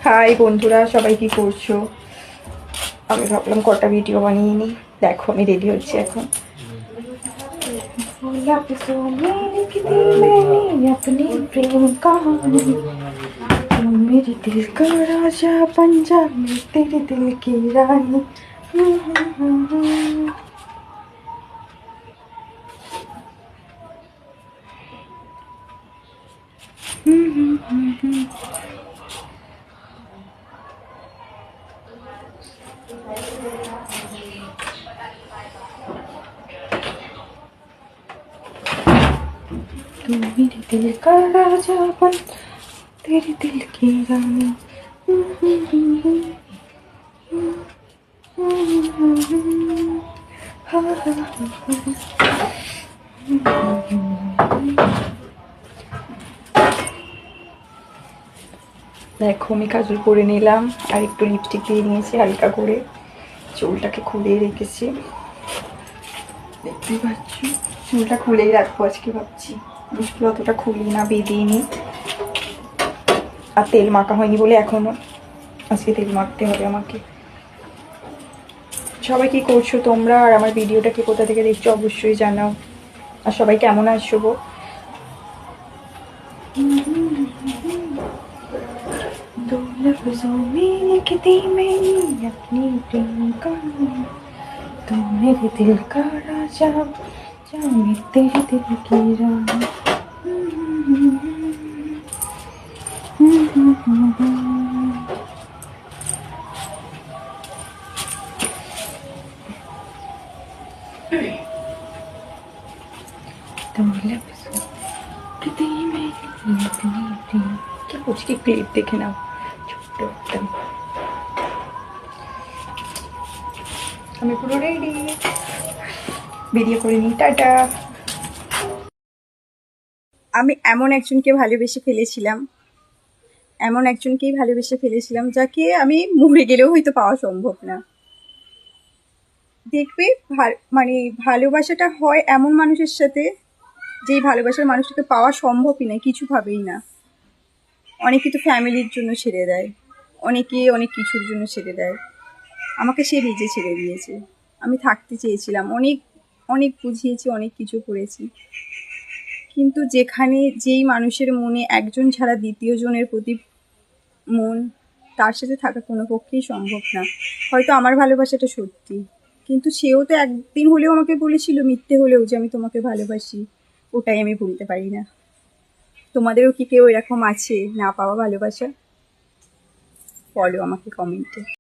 High বন্ধুরা, সবাই কি করছো? আমি ভাবলাম কটা ভিডিও বানিয়ে নিই। দেখো আমি রেডি হচ্ছি এখন। मेरे दिल का राजा पंजा मैं तेरे दिल की रानी। तू मेरे दिल का राजा बन तेरे दिल की रानी। দেখো আমি কাজল করে নিলাম আর একটু লিপস্টিক দিয়ে নিয়েছি হালকা করে, চুলটাকে খুলে রেখেছি। দেখতে পাচ্ছ চুলটা খুলেই রাখবো আজকে, ভাবছি মুশকিল অতটা খুলি না, বেঁধেই নি। আর তেল মাখা হয়নি বলে এখনো, আজকে তেল মাখতে হবে আমাকে। সবাই কি করছো তোমরা, আর আমার ভিডিওটাকে কোথা থেকে দেখছো অবশ্যই জানাও। আর সবাই কেমন আছো গো? दो लफ्जों में लिखती मैंने अपनी प्रेम कहानी। तू मेरे दिल का राजा जा मैं तेरे दिल की रानी। दो लफ्जों लिखती मैंने अपनी प्रेम কি করছি, কি ক্লিপ দেখে নাও ছোট্ট একটা। আমি পুরো রেডি, বেরিয়ে করে নিই, টাটা। আমি এমন একজনকে ভালোবেসে ফেলেছিলাম, এমন একজনকেই ভালোবেসে ফেলেছিলাম যাকে আমি মরে গেলেও হয়তো পাওয়া সম্ভব না। দেখবে মানে ভালোবাসাটা হয় এমন মানুষের সাথে, যেই ভালোবাসার মানুষটাকে পাওয়া সম্ভবই না কিছুভাবেই না। অনেকে তো ফ্যামিলির জন্য ছেড়ে দেয়, অনেকে অনেক কিছুর জন্য ছেড়ে দেয়। আমাকে সে নিজে ছেড়ে দিয়েছে। আমি থাকতে চেয়েছিলাম, অনেক অনেক বুঝিয়েছি, অনেক কিছু করেছি, কিন্তু যেখানে যেই মানুষের মনে একজন ছাড়া দ্বিতীয় জনের প্রতি মন, তার সাথে থাকা কোনো পক্ষেই সম্ভব না। হয়তো আমার ভালোবাসাটা সত্যি, কিন্তু সেও তো একদিন হলেও আমাকে বলেছিল, মিথ্যে হলেও, যে আমি তোমাকে ভালোবাসি। ওটাই আমি ভুলতে পারি না। তোমাদেরও কি কেউ এরকম আছে না পাওয়া ভালোবাসা? বলো আমাকে কমেন্টে।